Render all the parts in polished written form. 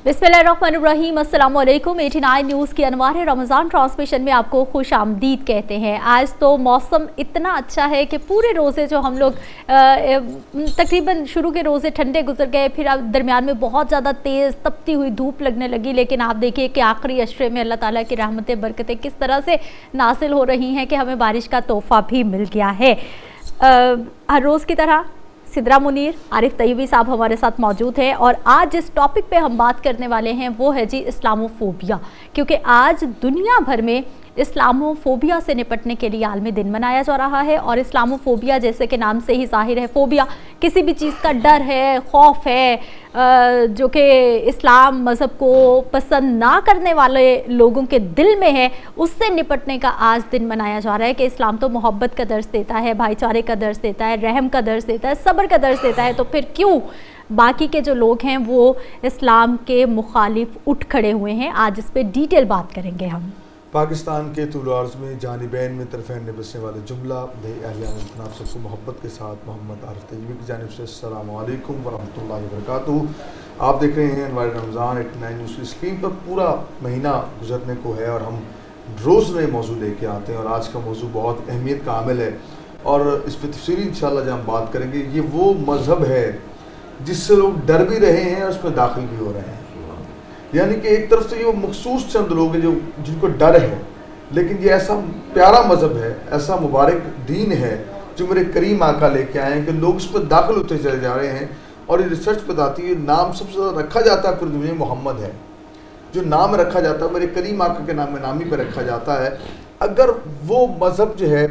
बिस्मिल्लाहिर्रहमानिर्रहीम, अस्सलाम वालेकुम। 89 न्यूज़ की अनवार रमज़ान ट्रांसमिशन में आपको खुश आमदीद कहते हैं। आज तो मौसम इतना अच्छा है कि पूरे रोज़े जो हम लोग तकरीबन शुरू के रोज़े ठंडे गुजर गए, फिर अब दरमियान में बहुत ज़्यादा तेज़ तपती हुई धूप लगने लगी, लेकिन आप देखिए कि आखिरी अशरे में अल्लाह ताला की रहमतें बरकतें किस तरह से नासिल हो रही हैं कि हमें बारिश का तोहफ़ा भी मिल गया है। हर रोज़ की तरह सिद्रा मुनीर, आरिफ तैयबी साहब हमारे साथ मौजूद हैं और आज जिस टॉपिक पे हम बात करने वाले हैं वो है जी इस्लामोफोबिया, क्योंकि आज दुनिया भर में इस्लामोफोबिया से निपटने के लिए आलमी दिन मनाया जा रहा है। और इस्लामोफोबिया जैसे कि नाम से ही ज़ाहिर है, फोबिया किसी भी चीज़ का डर है, खौफ है, जो कि इस्लाम मज़हब को पसंद ना करने वाले लोगों के दिल में है, उससे निपटने का आज दिन मनाया जा रहा है कि इस्लाम तो मोहब्बत का दर्स देता है, भाईचारे का दर्स देता है, रहम का दर्स देता है, सब्र का दर्स देता है, तो फिर क्यों बाकी के जो लोग हैं वो इस्लाम के मुखालिफ उठ खड़े हुए हैं। आज इस पर डिटेल बात करेंगे हम। पाकिस्तान के तूल अर्ज़ में जानिबैन में तरफ़ैन में बसने वाले जुमला आप सबको मोहब्बत के साथ मोहम्मद आरिफ तैयबी की जानिब से अस्सलामु अलैकुम वरहमतुल्लाहि वबरकातुहू। आप देख रहे हैं अनवार रमज़ान 89 न्यूज़ की स्क्रीन पर। पूरा महीना गुजरने को है और हम रोज़ नए मौजू लेके आते हैं और आज का मौजू बहुत अहमियत का हामिल है और इस पर तफसीली इंशाअल्लाह जब हम बात करेंगे। ये वो मज़हब है जिससे लोग डर भी रहे हैं और उसमें दाखिल भी हो रहे हैं। यानी कि एक तरफ से ये मखसूस चंद लोग हैं जो जिनको डर है, लेकिन ये ऐसा प्यारा मज़हब है, ऐसा मुबारक दीन है जो मेरे करीम आका लेके आए हैं कि लोग इस पर दाखिल होते चले जा रहे हैं। और ये रिसर्च बताती है नाम सबसे ज़्यादा रखा जाता है पूरी दुनिया में मोहम्मद है। जो नाम रखा जाता है मेरे करीम आका के नाम में नामी पर रखा जाता है। अगर वो मज़हब जो है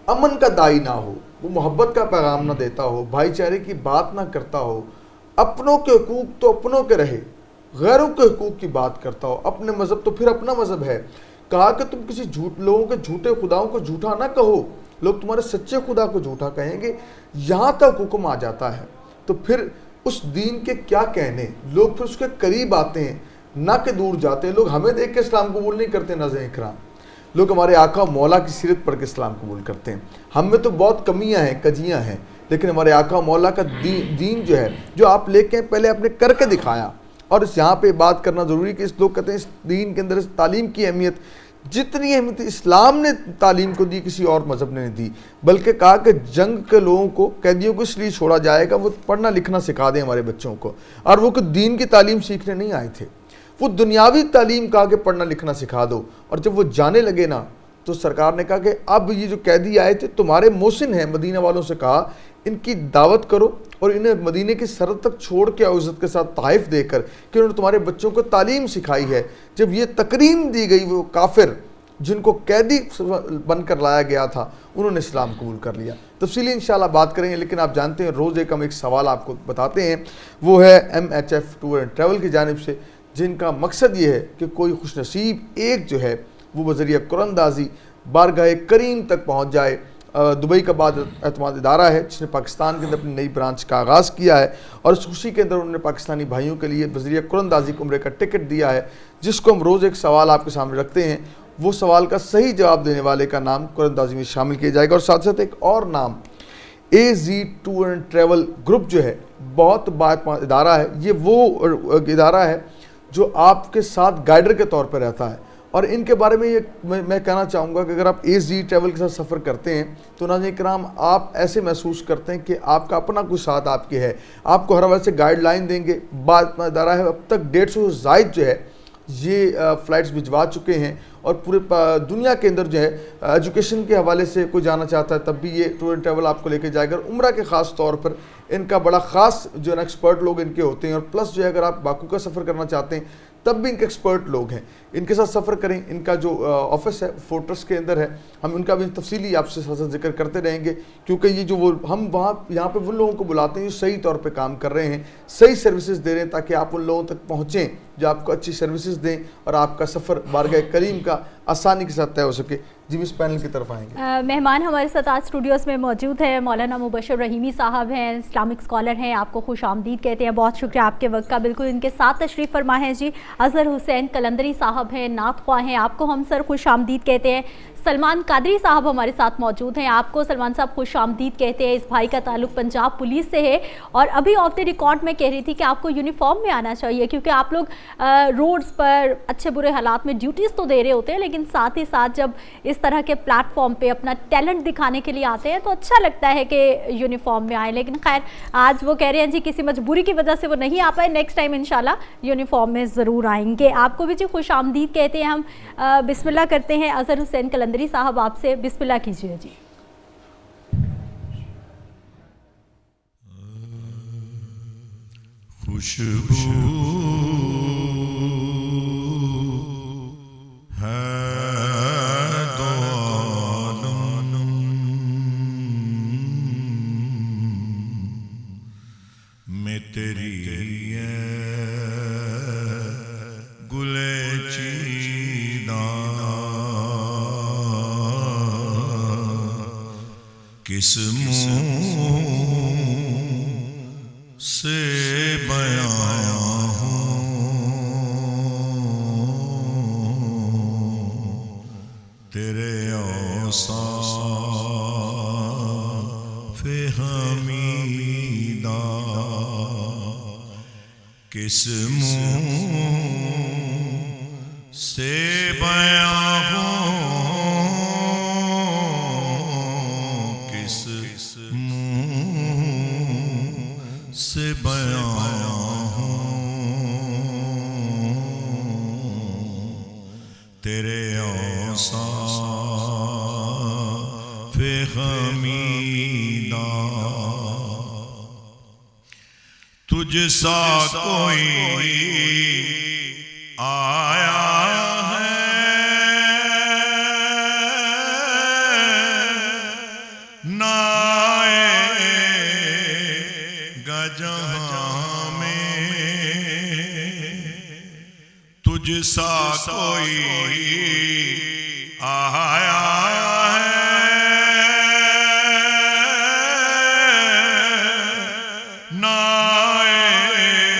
अमन का दाई ना हो, वो मोहब्बत का पैगाम ना देता हो, भाईचारे की बात ना करता हो, अपनों के हुकूक तो अपनों के रहे, गैरों के हुकूक की बात करता हो, अपने मज़हब तो फिर अपना मज़हब है। कहा कि तुम किसी लोगों के झूठे खुदाओं को झूठा ना कहो, लोग तुम्हारे सच्चे खुदा को झूठा कहेंगे, यहाँ तक हुक्म आ जाता है। तो फिर उस दीन के क्या कहने, लोग फिर उसके करीब आते हैं ना कि दूर जाते हैं। लोग हमें देख के इस्लाम कबूल नहीं करते, नाज़रीन इकराम, लोग हमारे आका मौला की सीरत पढ़ के इस्लाम कबूल करते हैं। हम में तो बहुत कमियां हैं, कजियां हैं, लेकिन हमारे आका मौला का दीन जो है, जो आप लेके पहले आपने करके दिखाया। और इस यहाँ पे बात करना ज़रूरी कि इस लोग कहते हैं इस दीन के अंदर इस तालीम की अहमियत, जितनी अहमियत इस्लाम ने तालीम को दी किसी और मज़हब ने नहीं दी। बल्कि कहा कि जंग के लोगों को, कैदियों को इसलिए छोड़ा जाएगा वो पढ़ना लिखना सिखा दें हमारे बच्चों को, और वो दीन की तालीम सीखने नहीं आए थे, वो दुनियावी तालीम कहा कि पढ़ना लिखना सिखा दो। और जब वो जाने लगे ना तो सरकार ने कहा कि अब ये जो कैदी आए थे तुम्हारे मोहसिन हैं, मदीना वालों से कहा इनकी दावत करो और इन्हें मदीने की सरहद तक छोड़ के इज़्ज़त के साथ ताइफ देकर कि उन्होंने तुम्हारे बच्चों को तालीम सिखाई है। जब ये तकरीम दी गई, वो काफिर जिनको कैदी बनकर लाया गया था उन्होंने इस्लाम कबूल कर लिया। तफसीली इंशाल्लाह बात करेंगे, लेकिन आप जानते हैं रोज़ एक सवाल आपको बताते हैं, वो है MHF टूर एंड ट्रैवल की जानिब से, जिनका मकसद ये है कि कोई खुशनसीब एक जो है वो बज़रिया कुरानंदाज़ी बारगाह करीम तक पहुँच जाए। दुबई का बाद एतमाद इदारा है जिसने पाकिस्तान के अंदर अपनी नई ब्रांच का आगाज़ किया है और इस खुशी के अंदर उन्होंने पाकिस्तानी भाइयों के लिए बज़रिया कुरानंदाज़ी को उम्रे का टिकट दिया है, जिसको हम रोज़ एक सवाल आपके सामने रखते हैं। वो सवाल का सही जवाब देने वाले का नाम कुरानंदाज़ी में शामिल किया जाएगा। और साथ साथ एक और नाम AZ tour and travel group जो है, बहुत बाएतमाद इदारा है। ये वो इदारा है जो आपके साथ गाइडर के तौर पर रहता है। और इनके बारे में ये मैं कहना चाहूँगा कि अगर आप AZ ट्रैवल के साथ सफ़र करते हैं तो नाज़रीन किराम आप ऐसे महसूस करते हैं कि आपका अपना कोई साथ आपके है, आपको हर वजह से गाइडलाइन देंगे। बात इदारा है, अब तक 150 से ज़ायद जो है ये फ़्लाइट्स भिजवा चुके हैं और पूरे दुनिया के अंदर जो है एजुकेशन के हवाले से कोई जाना चाहता है तब भी ये टूर एंड ट्रैवल आपको लेके जाएगा। उम्रा के ख़ास तौर पर इनका बड़ा ख़ास जो है एक्सपर्ट लोग इनके होते हैं। और प्लस जो है अगर आप बाकू का सफ़र करना चाहते हैं तब भी इनके एक्सपर्ट लोग हैं, इनके साथ सफ़र करें। इनका जो ऑफिस है फोर्ट्रेस के अंदर है, हम उनका भी तफसीली आपसे साथ जिक्र करते रहेंगे, क्योंकि ये जो वो हम वहाँ यहाँ पे उन लोगों को बुलाते हैं जो सही तौर पे काम कर रहे हैं, सही सर्विसेज दे रहे हैं, ताकि आप उन लोगों तक पहुँचें जो आपको अच्छी सर्विसेज दें और आपका सफ़र बारगाह करीम का आसानी के साथ तय हो सके। जी इस पैनल की तरफ आएंगे। मेहमान हमारे साथ आज स्टूडियोज़ में मौजूद है मौलाना मुबशर रहीमी साहब हैं, इस्लामिक स्कॉलर हैं, आपको खुश आमदीद कहते हैं। बहुत शुक्रिया आपके वक्त का। बिल्कुल इनके साथ तशरीफ़ फरमा है जी अज़हर हुसैन कलंदरी साहब हैं, नात ख्वाह हैं, आपको हम सर खुश आमदीद कहते हैं। सलमान कादरी साहब हमारे साथ मौजूद हैं। आपको सलमान साहब खुश आमदीद कहते हैं। इस भाई का ताल्लुक पंजाब पुलिस से है और अभी ऑफ द रिकॉर्ड में कह रही थी कि आपको यूनिफॉर्म में आना चाहिए, क्योंकि आप लोग रोड्स पर अच्छे बुरे हालात में ड्यूटीज़ तो दे रहे होते हैं, लेकिन साथ ही साथ जब इस तरह के प्लेटफॉर्म पे अपना टैलेंट दिखाने के लिए आते हैं तो अच्छा लगता है कि यूनिफॉर्म में आए। लेकिन खैर आज वो कह रहे हैं जी किसी मजबूरी की वजह से वो नहीं आ पाए, नेक्स्ट टाइम इंशाल्लाह यूनिफॉर्म में ज़रूर आएंगे। आपको भी जी खुश आमदीद कहते हैं हम। बिस्मिल्लाह करते हैं। अज़हर हुसैन कलंदरी साहब आपसे बिस्मिल्लाह कीजिए जी। खुशबू है दो आलम में तेरी गुले चीदा किस मुँह से बयां हूँ तेरे औसाफ़ हमीदा किस मुँह से बयां हूँ किस मुँह से बयां हूँ तेरे औसाफ़ हमीदा तुझ सा कोई आया है ना आएगा जहाँ में तुझ सा कोई आया है ना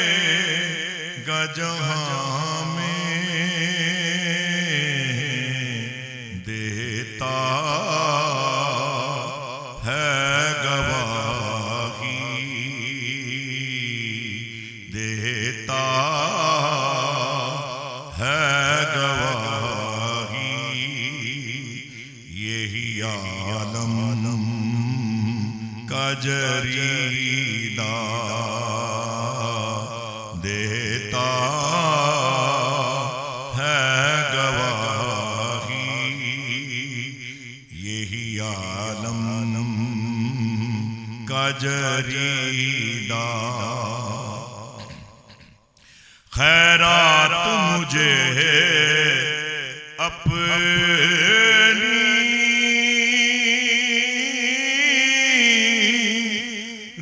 आएगा जहाँ में देता है गवाही देता है गवाही यही आलम का जरीदा देता है गवाही यही आलम का जरीदा खैरात मुझे अपनी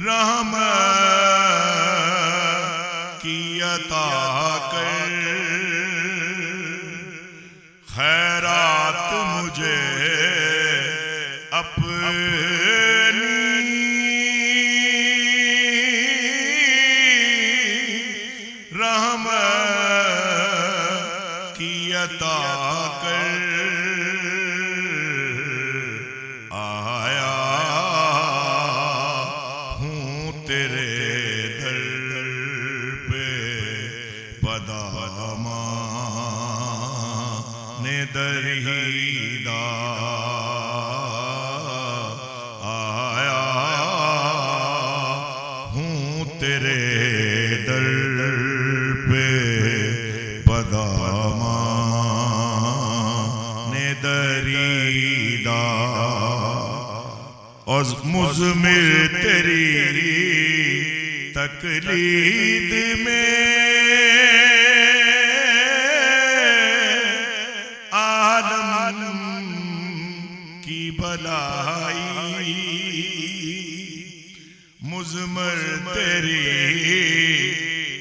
रहमत की अता कर खैरात मुझे अपनी रहमत की अता कर आया हूँ तेरे दर पे पदामाने दरीदा आया हूँ तेरे दर पे पदामाने दरीदा और मुज़मिर तेरी तकलीद में आलम की भलाई मुज़मिर तेरी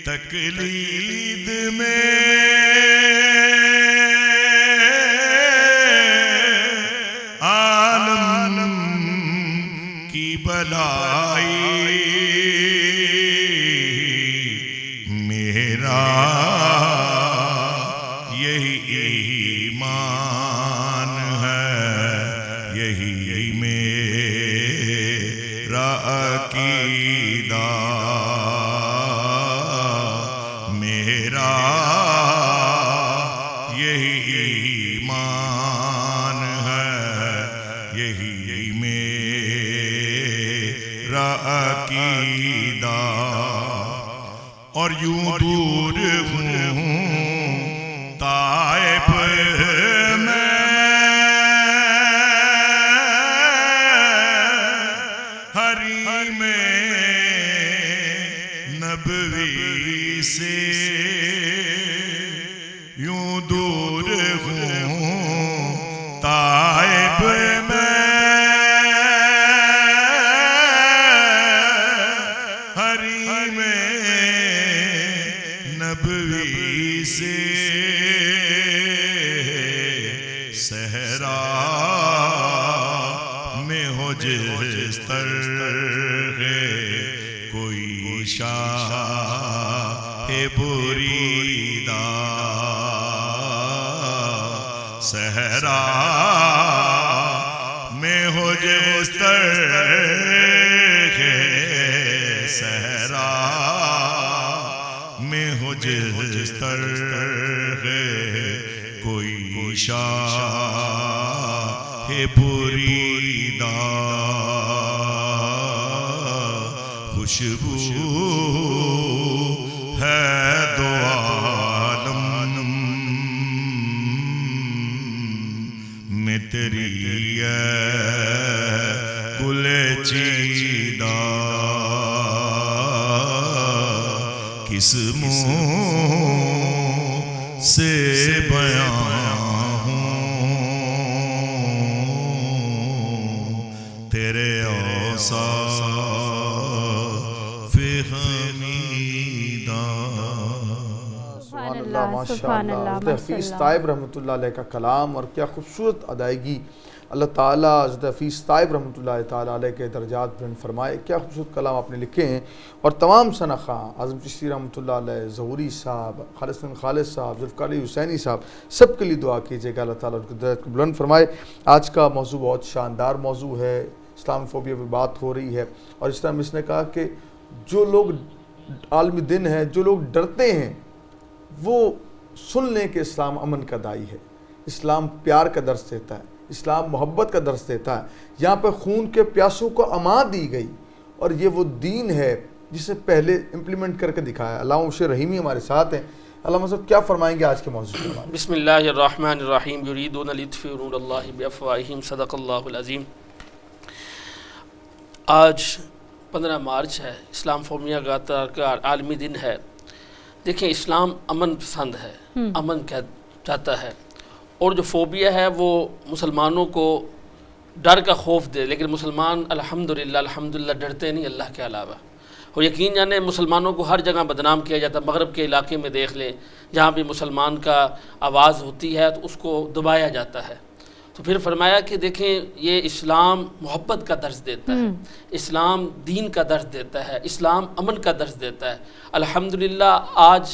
तकलीद में आलम की भलाई मेरा यही ईमान है اور یوں دور ہوں طائف میں حریم نبوی سے، یوں دور ہوں طائف میں حریم نبوی سے، صحرا میں ہو جس طرح کوئی شاہ بریدہ، صحرا میں ہو جس طرح صحرا میں ہو جس طرح کوئی شاہ بریدہ، خوشبو ہے دو عالم میں تیری ہے گل چیدہ، کس منہ سے بیان ہوں تیرے اوصاف حمیدہ۔ سبحان اللہ، ماشاء اللہ۔ حضرت حفیظ طائب رحمۃ اللہ علیہ کا کلام، اور کیا خوبصورت ادائیگی، اللہ تعالیٰ حضرت حفیظ طائب رحمۃ اللہ تعالیٰ علیہ کے درجات بلند فرمائے۔ کیا خوبصورت کلام آپ نے لکھے ہیں، اور تمام ثناء اعظم چشتی رحمۃ اللہ علیہ، ظہوری صاحب، خالص بن خالص صاحب، ذوالفقار علی حسینی صاحب، سب کے لیے دعا کیجیے گا اللہ تعالیٰ ان کے درجات کو بلند فرمائے۔ آج کا موضوع بہت شاندار موضوع ہے، اسلام فوبیا پہ بات ہو رہی ہے، اور اس طرح اس نے کہا کہ جو لوگ عالمی دن ہے، جو لوگ ڈرتے ہیں وہ سن لیں کہ اسلام امن کا دائی ہے، اسلام پیار کا درس دیتا ہے، اسلام محبت کا درس دیتا ہے۔ یہاں پہ خون کے پیاسوں کو امان دی گئی، اور یہ وہ دین ہے جسے پہلے امپلیمنٹ کر کے دکھایا۔ علامہ مبشر رحیمی ہمارے ساتھ ہیں۔ علامہ صاحب کیا فرمائیں گے آج کے موضوع کے بارے میں؟ بسم اللہ الرحمن الرحیم، یریدون لیطفئوا نور اللہ بافواہہم، صدق اللہ العظیم۔ آج 15 مارچ ہے، اسلام فوبیا کا عالمی دن ہے۔ دیکھیں، اسلام امن پسند ہے، امن چاہتا ہے، اور جو فوبیا ہے وہ مسلمانوں کو ڈر کا خوف دے، لیکن مسلمان الحمدللہ ڈرتے نہیں اللہ کے علاوہ۔ اور یقین جانے مسلمانوں کو ہر جگہ بدنام کیا جاتا ہے۔ مغرب کے علاقے میں دیکھ لیں، جہاں بھی مسلمان کا آواز ہوتی ہے تو اس کو دبایا جاتا ہے۔ تو پھر فرمایا کہ دیکھیں، یہ اسلام محبت کا درس دیتا ہے، اسلام دین کا درس دیتا ہے، اسلام امن کا درس دیتا ہے۔ الحمدللہ آج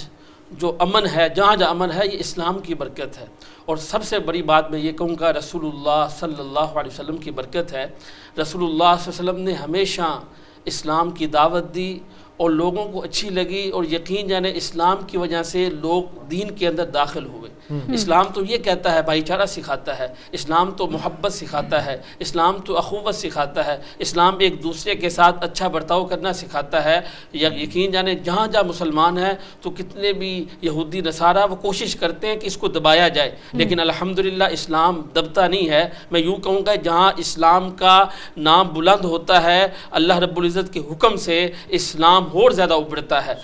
جو امن ہے، جہاں جہاں امن ہے، یہ اسلام کی برکت ہے۔ اور سب سے بڑی بات میں یہ کہوں گا، رسول اللہ صلی اللہ علیہ وسلم کی برکت ہے۔ رسول اللہ صلی اللہ علیہ وسلم نے ہمیشہ اسلام کی دعوت دی، اور لوگوں کو اچھی لگی، اور یقین جانے اسلام کی وجہ سے لوگ دین کے اندر داخل ہوئے۔ اسلام تو یہ کہتا ہے، بھائی چارہ سکھاتا ہے، اسلام تو محبت سکھاتا ہے، اسلام تو اخوت سکھاتا ہے، اسلام ایک دوسرے کے ساتھ اچھا برتاؤ کرنا سکھاتا ہے۔ یقین جانے جہاں جہاں مسلمان ہیں تو کتنے بھی یہودی نصارہ وہ کوشش کرتے ہیں کہ اس کو دبایا جائے، لیکن الحمدللہ اسلام دبتا نہیں ہے۔ میں یوں کہوں گا، جہاں اسلام کا نام بلند ہوتا ہے اللہ رب العزت کے حکم سے، اسلام اور زیادہ ابھرتا ہے۔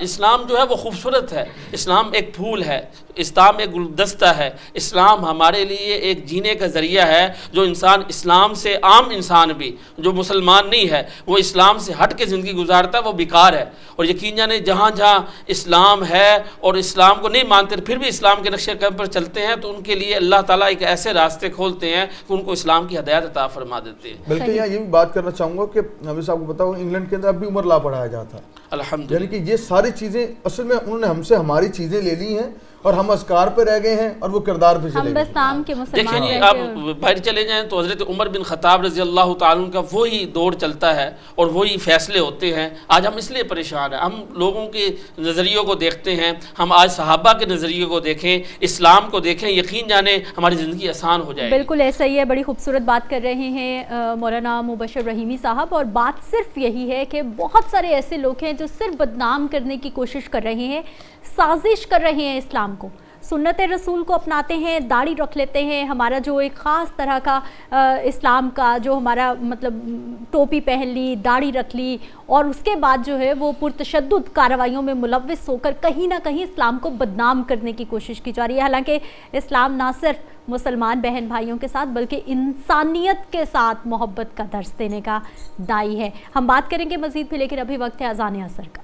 اسلام جو ہے وہ خوبصورت ہے، اسلام ایک پھول ہے، اسلام ایک گلدستہ ہے، اسلام ہمارے لیے ایک جینے کا ذریعہ ہے۔ جو انسان اسلام سے، عام انسان بھی جو مسلمان نہیں ہے، وہ اسلام سے ہٹ کے زندگی گزارتا ہے، وہ بیکار ہے۔ اور یقین جانے جہاں جہاں اسلام ہے اور اسلام کو نہیں مانتے پھر بھی اسلام کے نقشے قدم پر چلتے ہیں، تو ان کے لیے اللہ تعالیٰ ایک ایسے راستے کھولتے ہیں کہ ان کو اسلام کی ہدایت عطا فرما دیتے ہیں۔ بلکہ یہاں یہ بھی بات کرنا چاہوں گا کہ نبی صاحب کو بتاؤ، انگلینڈ کے اندر اب بھی عمر لا پڑھایا جاتا ہے، الحمدللہ، یعنی کہ یہ ساری چیزیں اصل میں انہوں نے ہم سے ہماری چیزیں لے لی ہیں، اور ہم اذکار پہ رہ گئے ہیں اور وہ کردار پہ چلے ہم گئے. بس نام کے دیکھیں مسلمان جی، رہ آپ گئے. باہر چلے جائیں تو حضرت عمر بن خطاب رضی اللہ تعالیٰ عنہ کا وہی دور چلتا ہے اور وہی فیصلے ہوتے ہیں. آج ہم اس لیے پریشان ہیں، ہم لوگوں کے نظریوں کو دیکھتے ہیں. ہم آج صحابہ کے نظریے کو دیکھیں، اسلام کو دیکھیں، یقین جانیں ہماری زندگی آسان ہو جائے گی. بالکل ایسا ہی ہے. بڑی خوبصورت بات کر رہے ہیں مولانا مبشر رحیمی صاحب، اور بات صرف یہی ہے کہ بہت سارے ایسے لوگ ہیں جو صرف بدنام کرنے کی کوشش کر رہے ہیں، سازش کر رہے ہیں اسلام کو، سنت رسول کو اپناتے ہیں، داڑھی رکھ لیتے ہیں، ہمارا جو ایک خاص طرح کا اسلام کا جو ہمارا مطلب ٹوپی پہن لی، داڑھی رکھ لی، اور اس کے بعد جو ہے وہ پرتشدد کارروائیوں میں ملوث ہو کر کہیں نہ کہیں اسلام کو بدنام کرنے کی کوشش کی جا رہی ہے. حالانکہ اسلام نہ صرف مسلمان بہن بھائیوں کے ساتھ بلکہ انسانیت کے ساتھ محبت کا درس دینے کا داعی ہے. ہم بات کریں گے مزید بھی، لیکن ابھی وقت ہے اذان عصر کا.